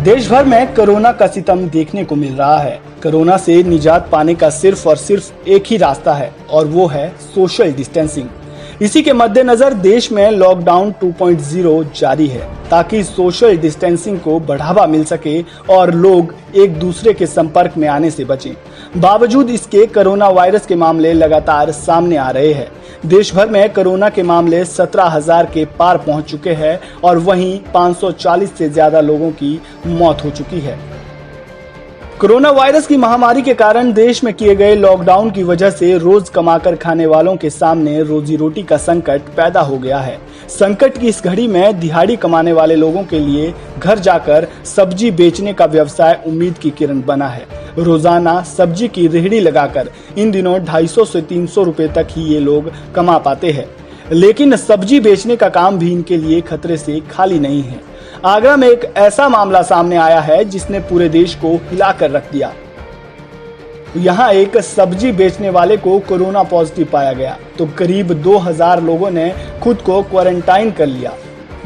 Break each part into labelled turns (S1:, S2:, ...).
S1: देश भर में कोरोना का सितम देखने को मिल रहा है। कोरोना से निजात पाने का सिर्फ और सिर्फ एक ही रास्ता है और वो है सोशल डिस्टेंसिंग। इसी के मद्देनजर देश में लॉकडाउन 2.0 जारी है ताकि सोशल डिस्टेंसिंग को बढ़ावा मिल सके और लोग एक दूसरे के संपर्क में आने से बचें। बावजूद इसके कोरोना वायरस के मामले लगातार सामने आ रहे हैं। देश भर में कोरोना के मामले 17,000 के पार पहुंच चुके हैं और वहीं 540 से ज्यादा लोगों की मौत हो चुकी है। कोरोना वायरस की महामारी के कारण देश में किए गए लॉकडाउन की वजह से रोज कमाकर खाने वालों के सामने रोजी रोटी का संकट पैदा हो गया है। संकट की इस घड़ी में दिहाड़ी कमाने वाले लोगों के लिए घर जाकर सब्जी बेचने का व्यवसाय उम्मीद की किरण बना है। रोजाना सब्जी की रेहड़ी लगाकर इन दिनों 250 से 300 रुपए तक ही ये लोग कमा पाते हैं, लेकिन सब्जी बेचने का काम भी इनके लिए खतरे से खाली नहीं है। आगरा में एक ऐसा मामला सामने आया है जिसने पूरे देश को हिलाकर रख दिया। यहाँ एक सब्जी बेचने वाले को कोरोना पॉजिटिव पाया गया तो करीब 2000 लोगों ने खुद को क्वारंटाइन कर लिया।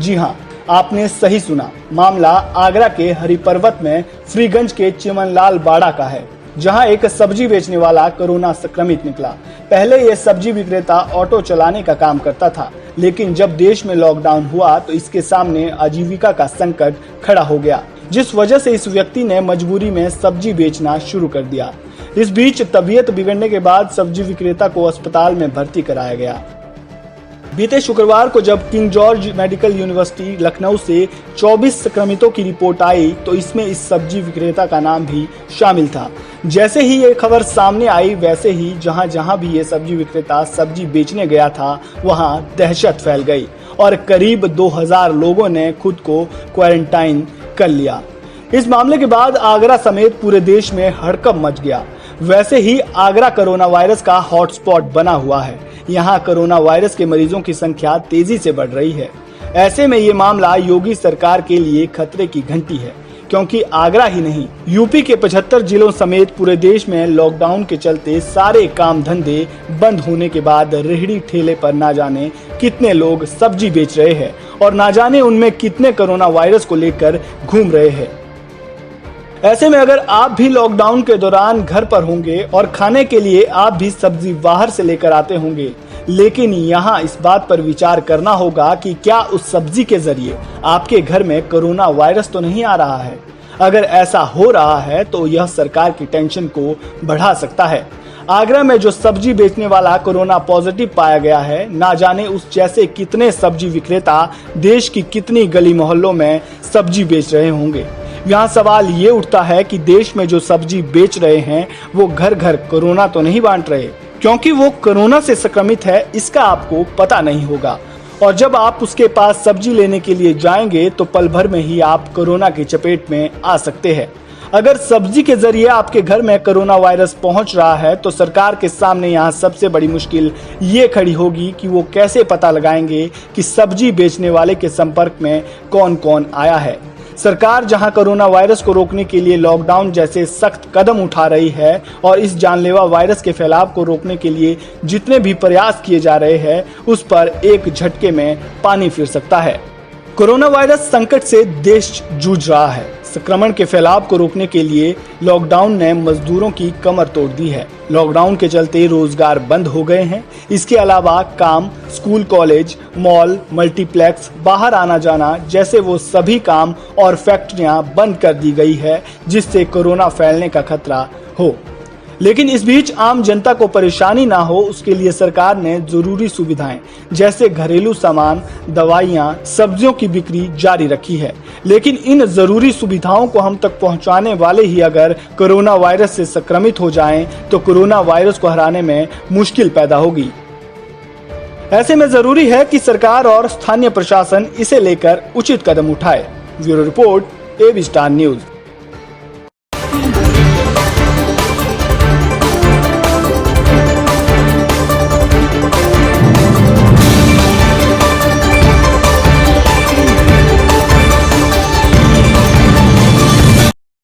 S1: जी हाँ, आपने सही सुना, मामला आगरा के हरिपर्वत में फ्रीगंज के चिमनलाल बाड़ा का है, जहां एक सब्जी बेचने वाला कोरोना संक्रमित निकला। पहले यह सब्जी विक्रेता ऑटो चलाने का काम करता था, लेकिन जब देश में लॉकडाउन हुआ तो इसके सामने आजीविका का संकट खड़ा हो गया, जिस वजह से इस व्यक्ति ने मजबूरी में सब्जी बेचना शुरू कर दिया। इस बीच तबीयत बिगड़ने के बाद सब्जी विक्रेता को अस्पताल में भर्ती कराया गया। बीते शुक्रवार को जब king George medical university Lucknow से 24 संक्रमितों की रिपोर्ट आई तो इसमें इस सब्जी विक्रेता का नाम भी शामिल था। जैसे ही ये खबर सामने आई वैसे ही जहां जहां भी ये सब्जी विक्रेता सब्जी बेचने गया था वहां दहशत फैल गई और करीब 2000 लोगों ने खुद को क्वारंटाइन कर लिया। इस मामले के बाद आगरा समेत पूरे देश में हड़कंप मच गया। वैसे ही आगरा कोरोना वायरस का हॉटस्पॉट बना हुआ है। यहाँ कोरोना वायरस के मरीजों की संख्या तेजी से बढ़ रही है। ऐसे में ये मामला योगी सरकार के लिए खतरे की घंटी है, क्योंकि आगरा ही नहीं, यूपी के 75 जिलों समेत पूरे देश में लॉकडाउन के चलते सारे काम धंधे बंद होने के बाद रेहड़ी ठेले पर ना जाने कितने लोग सब्जी बेच रहे हैं और ना जाने उनमें कितने कोरोना वायरस को लेकर घूम रहे हैं। ऐसे में अगर आप भी लॉकडाउन के दौरान घर पर होंगे और खाने के लिए आप भी सब्जी बाहर से लेकर आते होंगे, लेकिन यहाँ इस बात पर विचार करना होगा कि क्या उस सब्जी के जरिए आपके घर में कोरोना वायरस तो नहीं आ रहा है। अगर ऐसा हो रहा है तो यह सरकार की टेंशन को बढ़ा सकता है। आगरा में जो सब्जी बेचने वाला कोरोना पॉजिटिव पाया गया है, ना जाने उस जैसे कितने सब्जी विक्रेता देश की कितनी गली मोहल्लों में सब्जी बेच रहे होंगे। यहाँ सवाल ये उठता है कि देश में जो सब्जी बेच रहे हैं वो घर घर कोरोना तो नहीं बांट रहे, क्योंकि वो कोरोना से संक्रमित है इसका आपको पता नहीं होगा और जब आप उसके पास सब्जी लेने के लिए जाएंगे तो पल भर में ही आप कोरोना की चपेट में आ सकते हैं। अगर सब्जी के जरिए आपके घर में कोरोना वायरस पहुंच रहा है तो सरकार के सामने यहाँ सबसे बड़ी मुश्किल ये खड़ी होगी कि वो कैसे पता लगाएंगे कि सब्जी बेचने वाले के संपर्क में कौन कौन आया है। सरकार जहां कोरोना वायरस को रोकने के लिए लॉकडाउन जैसे सख्त कदम उठा रही है और इस जानलेवा वायरस के फैलाव को रोकने के लिए जितने भी प्रयास किए जा रहे हैं उस पर एक झटके में पानी फिर सकता है। कोरोना वायरस संकट से देश जूझ रहा है। संक्रमण के फैलाव को रोकने के लिए लॉकडाउन ने मजदूरों की कमर तोड़ दी है। लॉकडाउन के चलते रोजगार बंद हो गए हैं। इसके अलावा काम, स्कूल, कॉलेज, मॉल, मल्टीप्लेक्स, बाहर आना जाना जैसे वो सभी काम और फैक्ट्रियां बंद कर दी गई है, जिससे कोरोना फैलने का खतरा हो। लेकिन इस बीच आम जनता को परेशानी ना हो उसके लिए सरकार ने जरूरी सुविधाएं जैसे घरेलू सामान, दवाइयां, सब्जियों की बिक्री जारी रखी है। लेकिन इन जरूरी सुविधाओं को हम तक पहुंचाने वाले ही अगर कोरोना वायरस से संक्रमित हो जाएं तो कोरोना वायरस को हराने में मुश्किल पैदा होगी। ऐसे में जरूरी है कि सरकार और स्थानीय प्रशासन इसे लेकर उचित कदम उठाए। Bureau report, A B star news.